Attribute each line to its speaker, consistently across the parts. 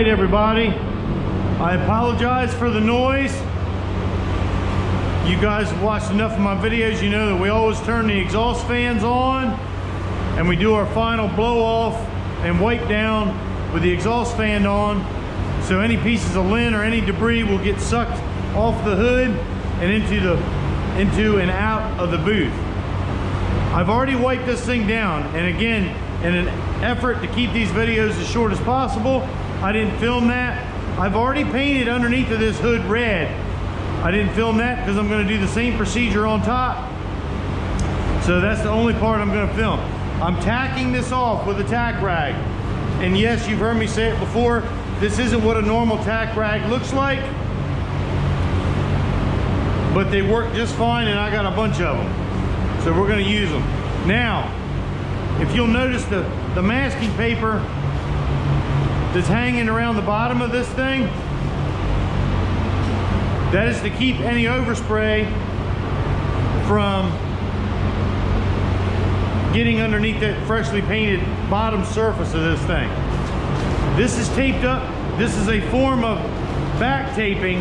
Speaker 1: right, everybody. I apologize for the noise. You guys have watched enough of my videos. You know that we always turn the exhaust fans on and we do our final blow off and wipe down with the exhaust fan on. So any pieces of lint or any debris will get sucked off the hood and into and out of the booth. I've already wiped this thing down, and again, in an effort to keep these videos as short as possible, I didn't film that. I've already painted underneath of this hood red. I didn't film that because I'm going to do the same procedure on top. So that's the only part I'm going to film. I'm tacking this off with a tack rag. And yes, you've heard me say it before, this isn't what a normal tack rag looks like, but they work just fine, and I got a bunch of them. So we're going to use them. Now, if you'll notice the masking paper that's hanging around the bottom of this thing, that is to keep any overspray from getting underneath that freshly painted bottom surface of this thing. This is taped up. This is a form of back taping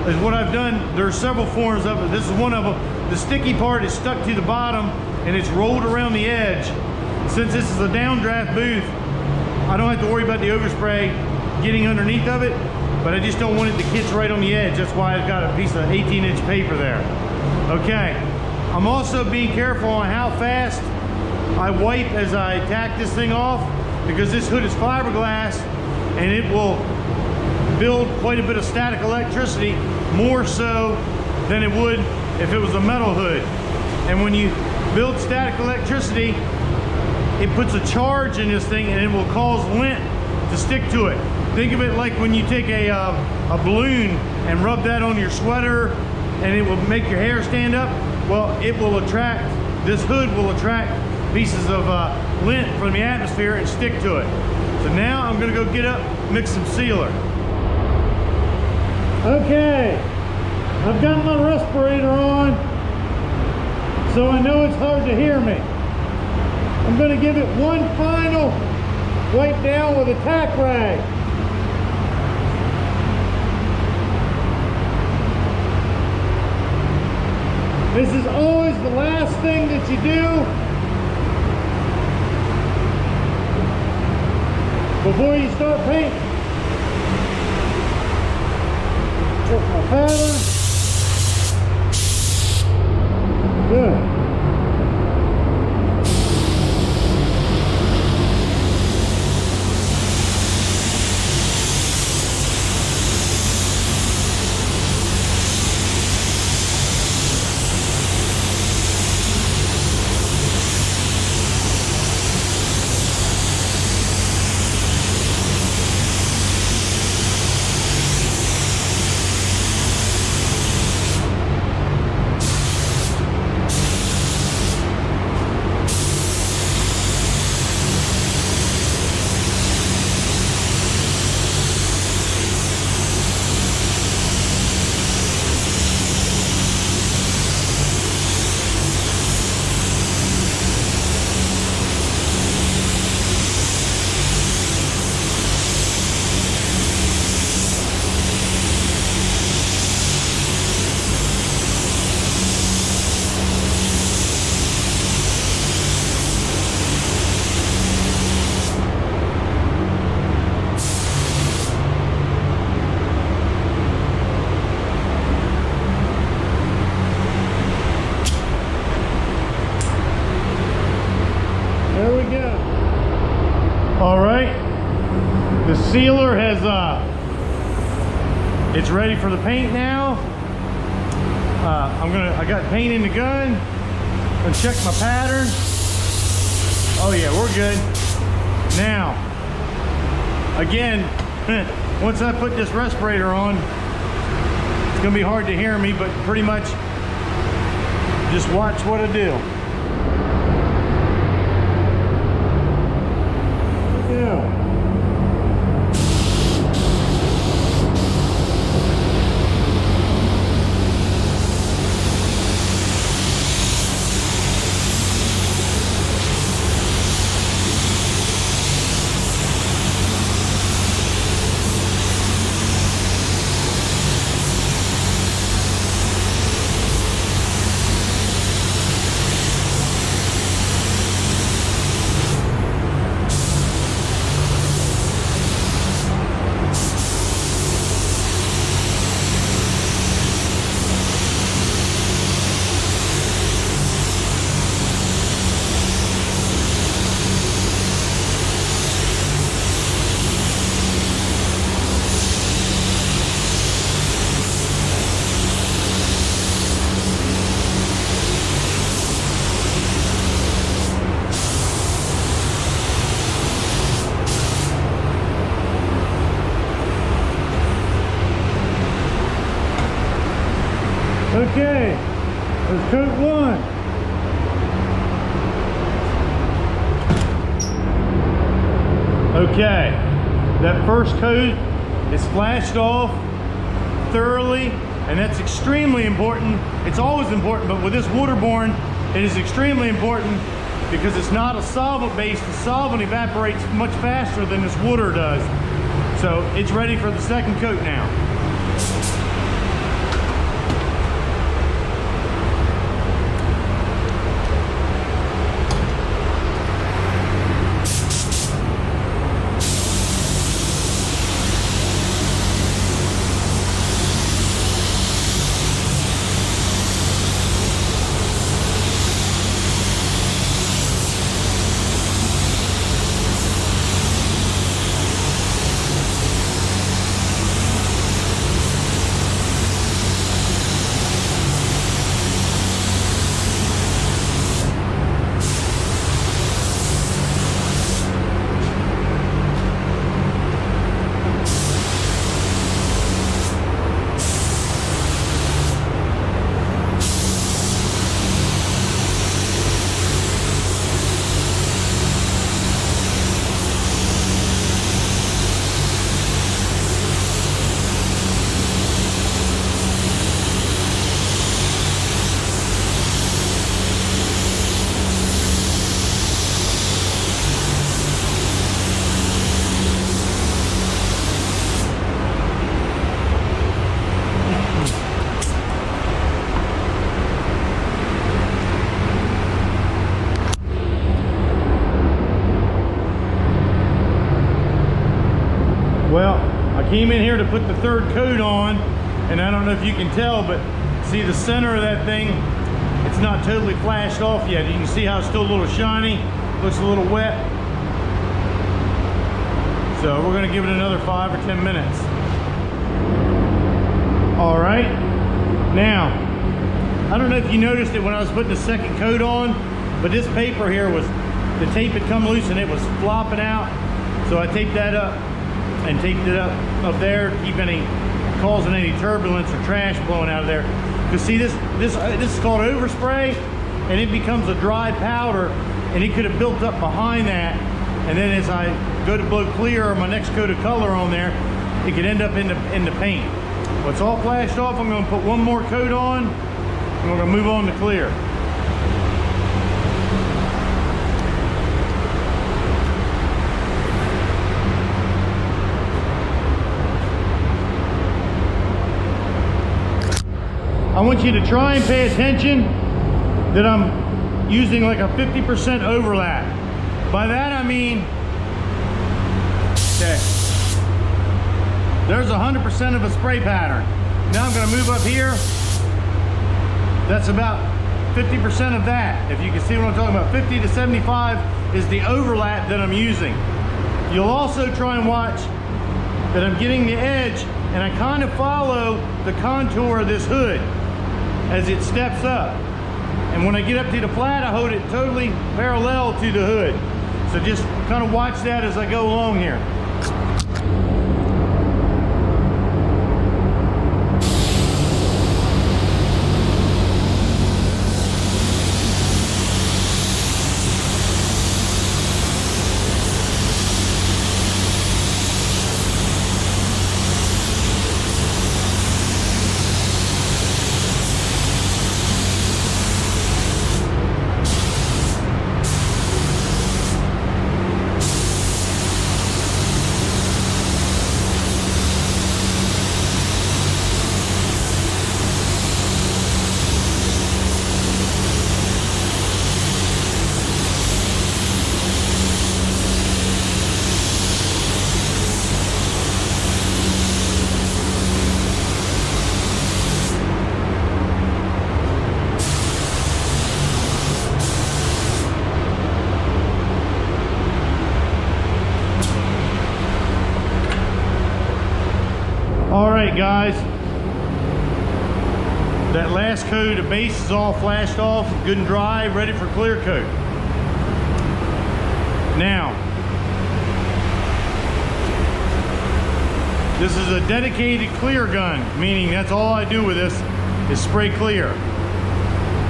Speaker 1: is what I've done. There are several forms of it. This is one of them. The sticky part is stuck to the bottom and it's rolled around the edge. Since this is a downdraft booth, I don't have to worry about the overspray getting underneath of it, but I just don't want it to catch right on the edge. That's why I've got a piece of 18-inch paper there. Okay, I'm also being careful on how fast I wipe as I tack this thing off, because this hood is fiberglass and it will build quite a bit of static electricity, more so than it would if it was a metal hood. And when you build static electricity, it puts a charge in this thing and it will cause lint to stick to it. Think of it like when you take a balloon and rub that on your sweater and it will make your hair stand up. Well, it will attract, this hood will attract pieces of lint from the atmosphere and stick to it. So now I'm gonna go get up, mix some sealer. Okay, I've got my respirator on, so I know it's hard to hear me. I'm gonna give it one final wipe down with a tack rag. This is always the last thing that you do before you start painting. Put my pattern. Good. All right, the sealer has it's ready for the paint now. I got paint in the gun. I'm gonna check my pattern. Oh yeah, we're good. Now, again, once I put this respirator on, it's gonna be hard to hear me, but pretty much just watch what I do. Yeah. Okay, there's coat one. Okay, that first coat is flashed off thoroughly, and that's extremely important. It's always important, but with this waterborne, it is extremely important because it's not a solvent based. The solvent evaporates much faster than this water does. So it's ready for the second coat now. Well, I came in here to put the third coat on, and I don't know if you can tell, but see the center of that thing, it's not totally flashed off yet. You can see how it's still a little shiny, looks a little wet. So we're gonna give it another 5 or 10 minutes. All right, now, I don't know if you noticed it when I was putting the second coat on, but this paper here was, the tape had come loose and it was flopping out. So I taped that up and taped it up there, keep causing any turbulence or trash blowing out of there. Because see, this is called overspray, and it becomes a dry powder, and it could have built up behind that, and then as I go to blow clear or my next coat of color on there, it could end up in the paint. Well, it's all flashed off. I'm going to put one more coat on, and we're going to move on to clear. I want you to try and pay attention that I'm using like a 50% overlap. By that I mean, okay, there's 100% of a spray pattern. Now I'm going to move up here. That's about 50% of that. If you can see what I'm talking about, 50 to 75 is the overlap that I'm using. You'll also try and watch that I'm getting the edge, and I kind of follow the contour of this hood as it steps up. And when I get up to the flat, I hold it totally parallel to the hood. So just kind of watch that as I go along here. All right, guys, that last coat, the base is all flashed off, good and dry, ready for clear coat. Now, this is a dedicated clear gun, meaning that's all I do with this is spray clear.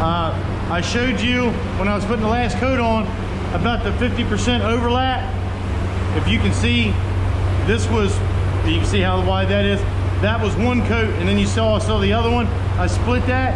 Speaker 1: I showed you when I was putting the last coat on about the 50% overlap. If you can see, this was, you can see how wide that is. That was one coat, and then you saw the other one. I split that.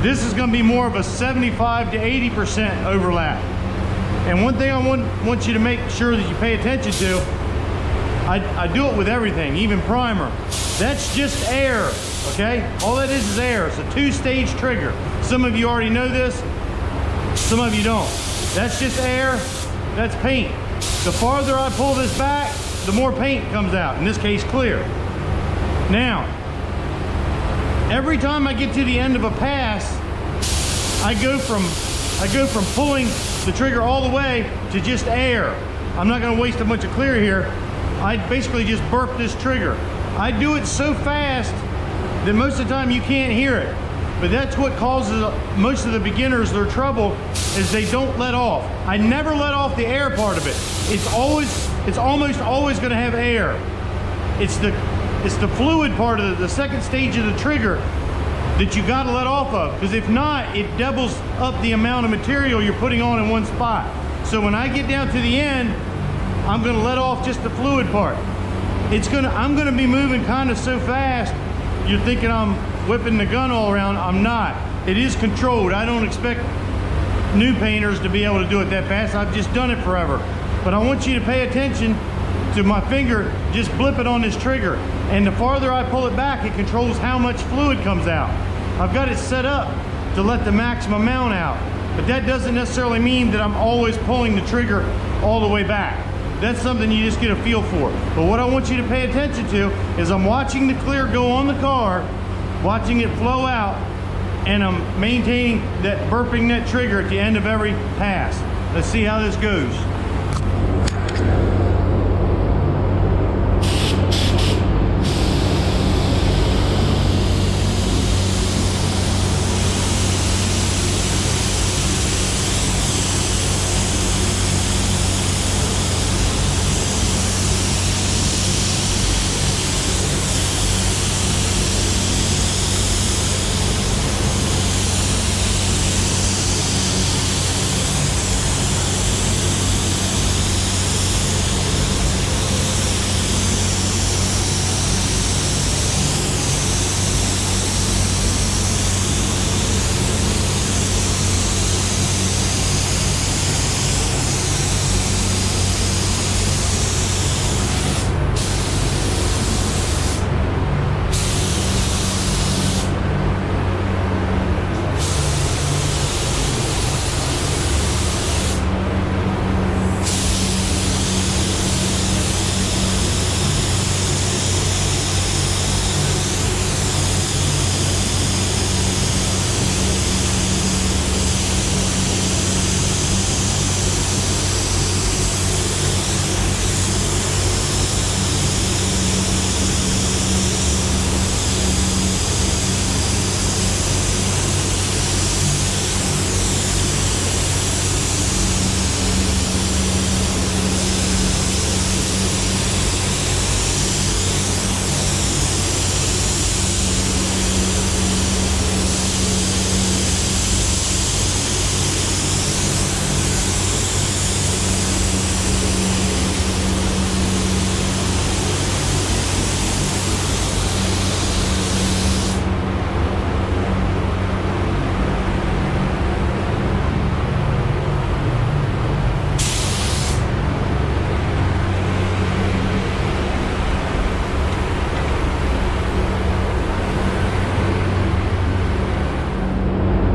Speaker 1: This is gonna be more of a 75 to 80% overlap. And one thing I want you to make sure that you pay attention to, I do it with everything, even primer. That's just air, okay? All that is air. It's a 2-stage trigger. Some of you already know this, some of you don't. That's just air, that's paint. The farther I pull this back, the more paint comes out, in this case clear. Now, every time I get to the end of a pass, I go from pulling the trigger all the way to just air. I'm not gonna waste a bunch of clear here. I basically just burp this trigger. I do it so fast that most of the time you can't hear it. But that's what causes most of the beginners their trouble, is they don't let off. I never let off the air part of it. It's almost always gonna have air. It's the fluid part of the second stage of the trigger that you gotta let off of, because if not, it doubles up the amount of material you're putting on in one spot. So when I get down to the end, I'm gonna let off just the fluid part. I'm gonna be moving kind of so fast, you're thinking I'm whipping the gun all around. I'm not. It is controlled. I don't expect new painters to be able to do it that fast. I've just done it forever. But I want you to pay attention to my finger just blipping on this trigger. And the farther I pull it back, it controls how much fluid comes out. I've got it set up to let the maximum amount out. But that doesn't necessarily mean that I'm always pulling the trigger all the way back. That's something you just get a feel for. But what I want you to pay attention to is I'm watching the clear go on the car, watching it flow out, and I'm maintaining that, burping that trigger at the end of every pass. Let's see how this goes.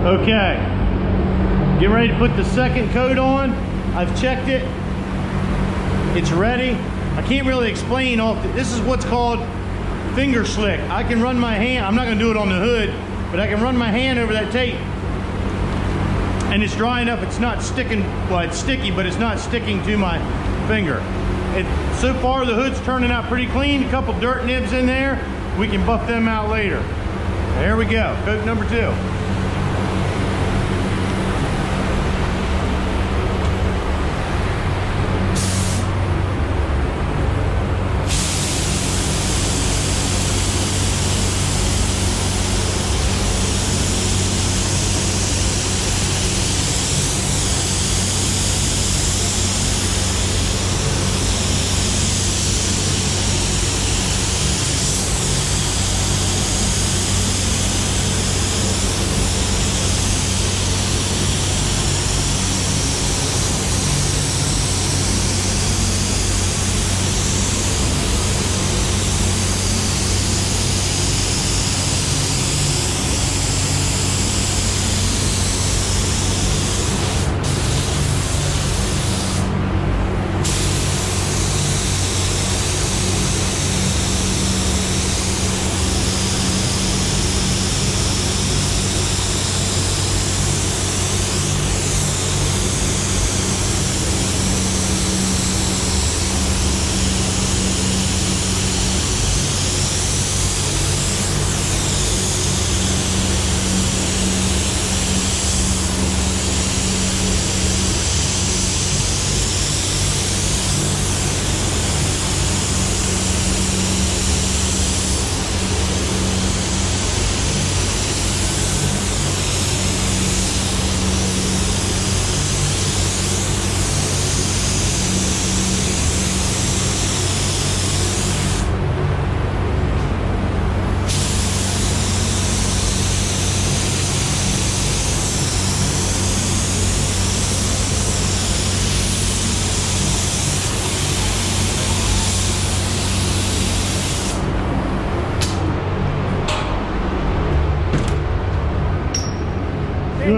Speaker 1: Okay, getting ready to put the second coat on. I've checked it, it's ready. I can't really explain all, this is what's called finger slick. I can run my hand, I'm not gonna do it on the hood, but I can run my hand over that tape and it's dry enough, it's not sticking, well it's sticky, but it's not sticking to my finger. So far the hood's turning out pretty clean, a couple dirt nibs in there, we can buff them out later. There we go, coat number 2.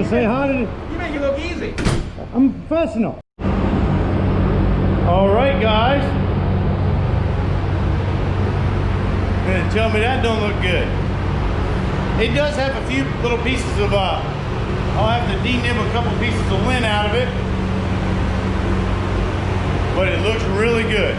Speaker 1: say hi to the...
Speaker 2: You make it look easy.
Speaker 1: I'm professional. All right, guys. You're gonna tell me that don't look good. It does have a few little pieces of, I'll have to denib a couple pieces of lint out of it. But it looks really good.